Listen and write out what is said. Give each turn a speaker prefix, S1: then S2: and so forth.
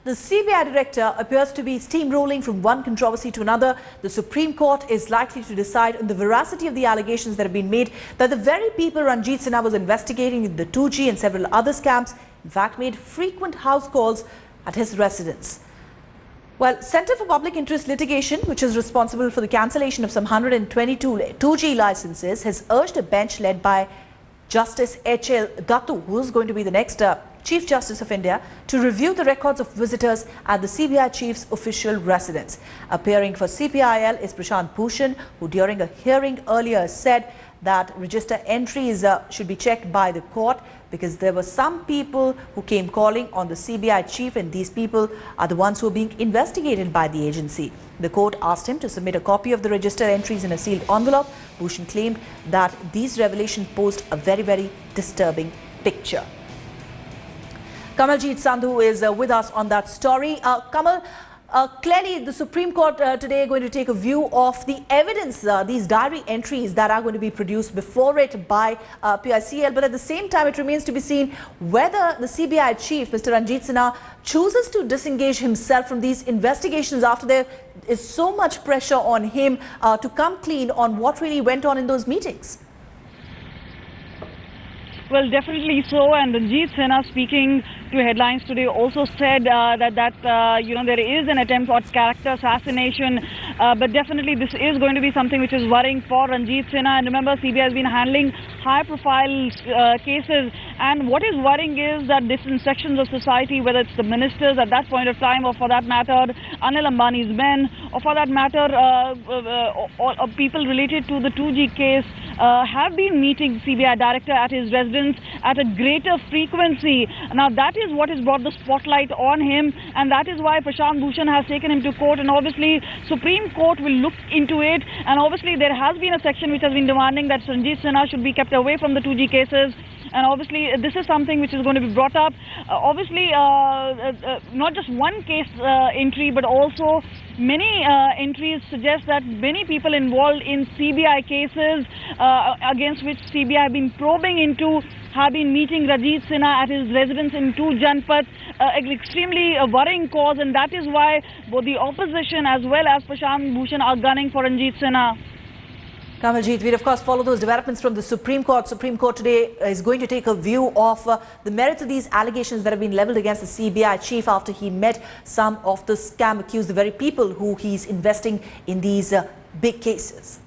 S1: The CBI director appears to be steamrolling from one controversy to another. The Supreme Court is likely to decide on the veracity of the allegations that have been made that the very people Ranjit Sinha was investigating in the 2G and several other scams, in fact, made frequent house calls at his residence. Well, Centre for Public Interest Litigation, which is responsible for the cancellation of some 122 2G licenses, has urged a bench led by Justice H.L. Dattu, who is going to be the next Chief Justice of India, to review the records of visitors at the CBI chief's official residence. Appearing for CPIL is Prashant Bhushan, who during a hearing earlier said that register entries should be checked by the court because there were some people who came calling on the CBI chief, and these people are the ones who are being investigated by the agency. The court asked him to submit a copy of the register entries in a sealed envelope. Bhushan claimed that these revelations posed a very disturbing picture. Kamaljit Sandhu is with us on that story. Kamal, clearly the Supreme Court today going to take a view of the evidence, these diary entries that are going to be produced before it by PICL. But at the same time, it remains to be seen whether the CBI chief, Mr. Ranjit Sinha, chooses to disengage himself from these investigations after there is so much pressure on him to come clean on what really went on in those meetings.
S2: Well, definitely so. And Ranjit Sinha, speaking to Headlines today, also said that there is an attempt at character assassination. But definitely this is going to be something which is worrying for Ranjit Sinha. And remember, CBI has been handling high-profile cases. And what is worrying is that different sections of society, whether it's the ministers at that point of time, or for that matter, Anil Ambani's men, or for that matter, or people related to the 2G case, have been meeting CBI director at his residence at a greater frequency. Now that is what has brought the spotlight on him, and that is why Prashant Bhushan has taken him to court, and obviously Supreme Court will look into it. And obviously there has been a section which has been demanding that Ranjit Sinha should be kept away from the 2G cases. And obviously this is something which is going to be brought up. Obviously not just one case entry, but also many entries suggest that many people involved in CBI cases against which CBI have been probing into have been meeting Ranjit Sinha at his residence in 2 Janpath, an extremely worrying cause, and that is why both the opposition as well as Prashant Bhushan are gunning for Ranjit Sinha.
S1: Kamaljit, we'll of course follow those developments from the Supreme Court. Supreme Court today is going to take a view of the merits of these allegations that have been leveled against the CBI chief after he met some of the scam accused, the very people who he's investing in these big cases.